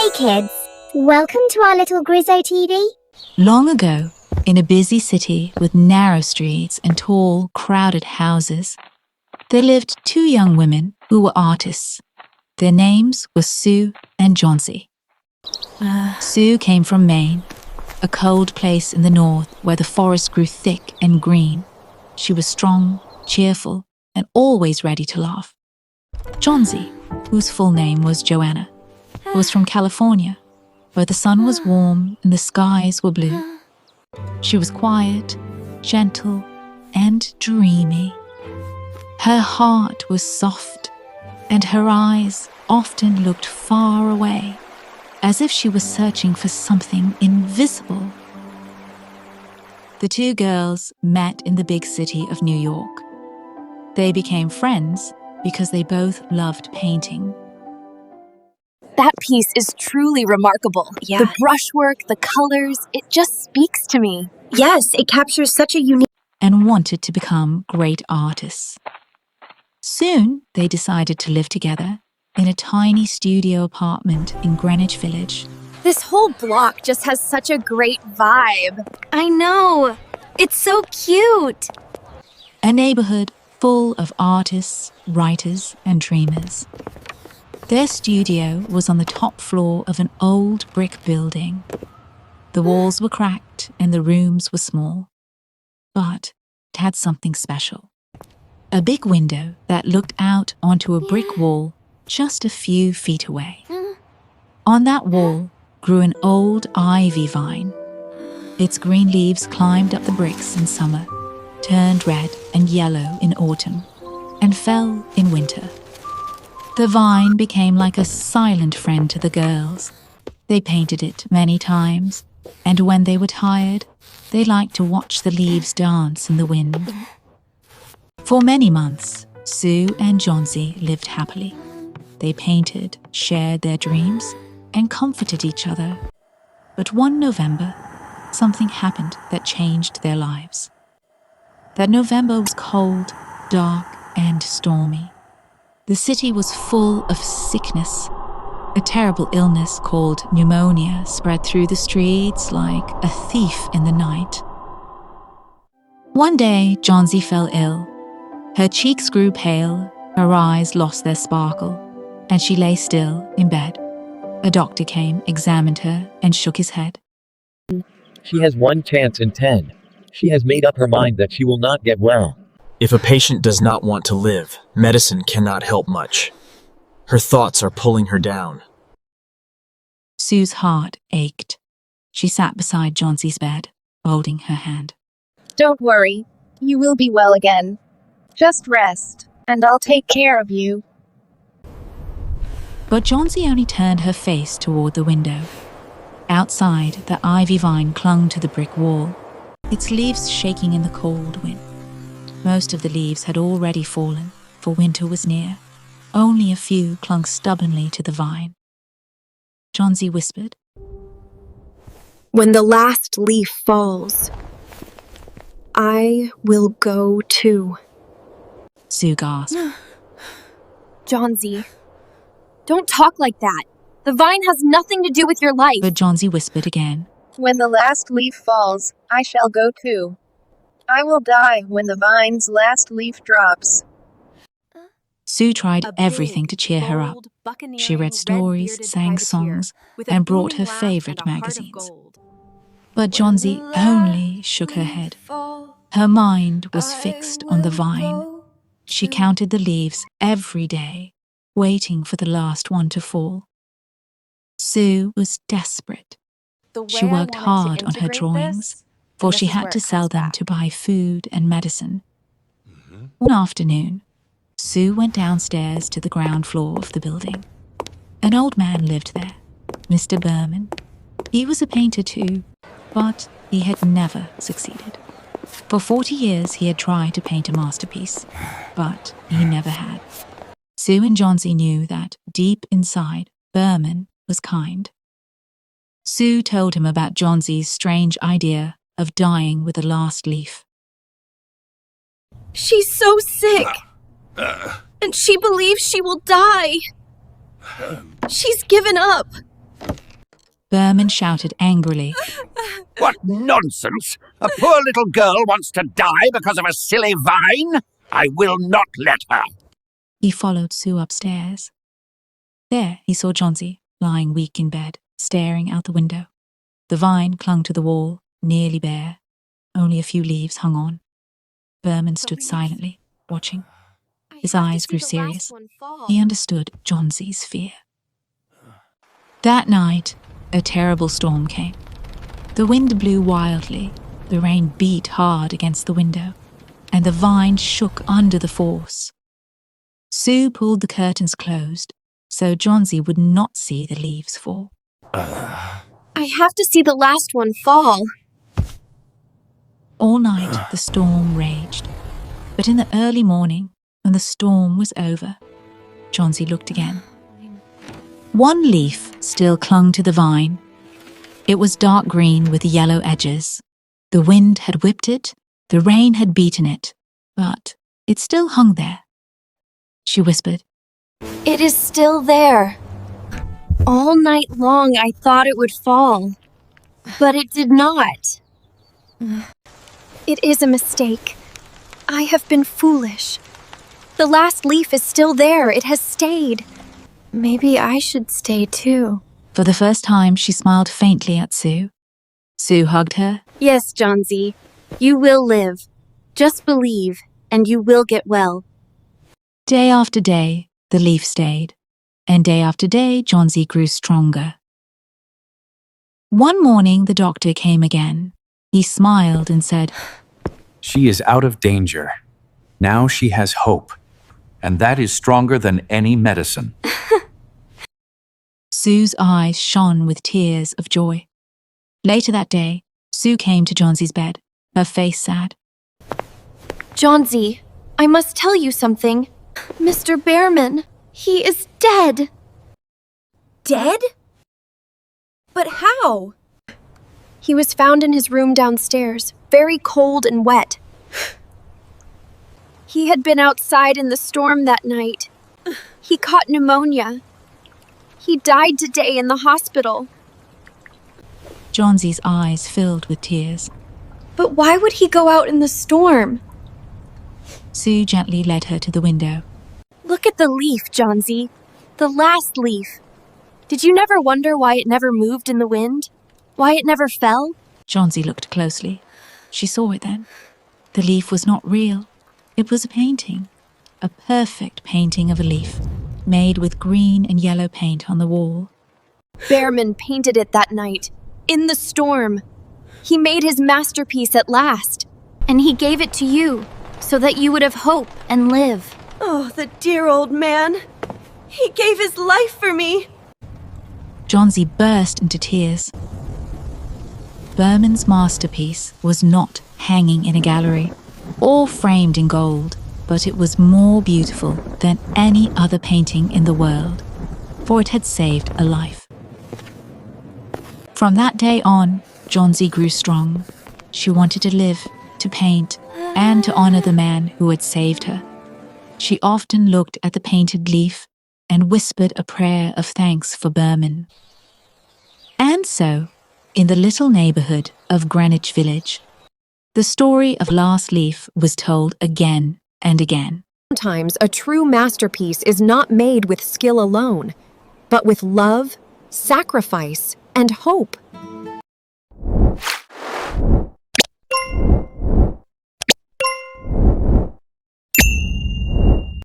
Hey kids, welcome to our little Grizzo TV. Long ago, in a busy city with narrow streets and tall, crowded houses, there lived two young women who were artists. Their names were Sue and Johnsy. Sue came from Maine, a cold place in the north where the forest grew thick and green. She was strong, cheerful, and always ready to laugh. Johnsy, whose full name was Joanna, was from California, where the sun was warm and the skies were blue. She was quiet, gentle, and dreamy. Her heart was soft, and her eyes often looked far away, as if she was searching for something invisible. The two girls met in the big city of New York. They became friends because they both loved painting. That piece is truly remarkable. Yeah. The brushwork, the colors, it just speaks to me. Yes, it captures such a unique... And wanted to become great artists. Soon, they decided to live together in a tiny studio apartment in Greenwich Village. This whole block just has such a great vibe. I know! It's so cute! A neighborhood full of artists, writers, and dreamers. Their studio was on the top floor of an old brick building. The walls were cracked and the rooms were small, but it had something special. A big window that looked out onto a brick wall just a few feet away. On that wall grew an old ivy vine. Its green leaves climbed up the bricks in summer, turned red and yellow in autumn, and fell in winter. The vine became like a silent friend to the girls. They painted it many times, and when they were tired, they liked to watch the leaves dance in the wind. For many months, Sue and Johnsy lived happily. They painted, shared their dreams, and comforted each other. But one November, something happened that changed their lives. That November was cold, dark, and stormy. The city was full of sickness. A terrible illness called pneumonia spread through the streets like a thief in the night. One day, Johnsy fell ill. Her cheeks grew pale, her eyes lost their sparkle, and she lay still in bed. A doctor came, examined her, and shook his head. She has 1 chance in 10. She has made up her mind that she will not get well. If a patient does not want to live, medicine cannot help much. Her thoughts are pulling her down. Sue's heart ached. She sat beside Johnsy's bed, holding her hand. Don't worry, you will be well again. Just rest, and I'll take care of you. But Johnsy only turned her face toward the window. Outside, the ivy vine clung to the brick wall, its leaves shaking in the cold wind. Most of the leaves had already fallen, for winter was near. Only a few clung stubbornly to the vine. Johnsy whispered, When the last leaf falls, I will go too. Sue gasped. Johnsy, don't talk like that. The vine has nothing to do with your life. But Johnsy whispered again. When the last leaf falls, I shall go too. I will die when the vine's last leaf drops. Sue tried everything to cheer her up. She read stories, sang songs, and brought her favorite magazines. But Johnsy only shook her head. Her mind was fixed on the vine. She counted the leaves every day, waiting for the last one to fall. Sue was desperate. She worked hard on her drawings, for she had to sell them to buy food and medicine. One afternoon, Sue went downstairs to the ground floor of the building. An old man lived there, Mr. Berman. He was a painter too, but he had never succeeded. For 40 years he had tried to paint a masterpiece, but he never had. Sue and Johnsy knew that deep inside, Berman was kind. Sue told him about Johnsy's strange idea of dying with the last leaf. She's so sick! And she believes she will die! She's given up! Berman shouted angrily. What nonsense! A poor little girl wants to die because of a silly vine? I will not let her. He followed Sue upstairs. There he saw Johnsy, lying weak in bed, staring out the window. The vine clung to the wall, nearly bare. Only a few leaves hung on. Berman stood silently, watching. His eyes grew serious. He understood Johnsy's fear. That night, a terrible storm came. The wind blew wildly, the rain beat hard against the window, and the vine shook under the force. Sue pulled the curtains closed so Johnsy would not see the leaves fall. I have to see the last one fall. All night the storm raged, but in the early morning, when the storm was over, Johnsy looked again. One leaf still clung to the vine. It was dark green with yellow edges. The wind had whipped it, the rain had beaten it, but it still hung there. She whispered, It is still there. All night long I thought it would fall, but it did not. It is a mistake. I have been foolish. The last leaf is still there. It has stayed. Maybe I should stay too. For the first time, she smiled faintly at Sue. Sue hugged her. Yes, Johnsy, you will live. Just believe, and you will get well. Day after day, the leaf stayed, and day after day, Johnsy grew stronger. One morning, the doctor came again. He smiled and said, She is out of danger. Now she has hope, and that is stronger than any medicine. Sue's eyes shone with tears of joy. Later that day, Sue came to Johnsy's bed, her face sad. Johnsy, I must tell you something. Mr. Bearman, he is dead. Dead? But how? He was found in his room downstairs, very cold and wet. He had been outside in the storm that night. He caught pneumonia. He died today in the hospital. Johnsy's eyes filled with tears. But why would he go out in the storm? Sue gently led her to the window. Look at the leaf, Johnsy. The last leaf. Did you never wonder why it never moved in the wind? Why it never fell? Johnsy looked closely. She saw it then. The leaf was not real. It was a painting. A perfect painting of a leaf, made with green and yellow paint on the wall. Bearman painted it that night, in the storm. He made his masterpiece at last, and he gave it to you, so that you would have hope and live. Oh, the dear old man. He gave his life for me. Johnsy burst into tears. Bearman's masterpiece was not hanging in a gallery or framed in gold, but it was more beautiful than any other painting in the world, for it had saved a life. From that day on, Johnsy grew strong. She wanted to live, to paint, and to honor the man who had saved her. She often looked at the painted leaf and whispered a prayer of thanks for Bearman. And so, in the little neighborhood of Greenwich Village, the story of Last Leaf was told again and again. Sometimes a true masterpiece is not made with skill alone, but with love, sacrifice, and hope.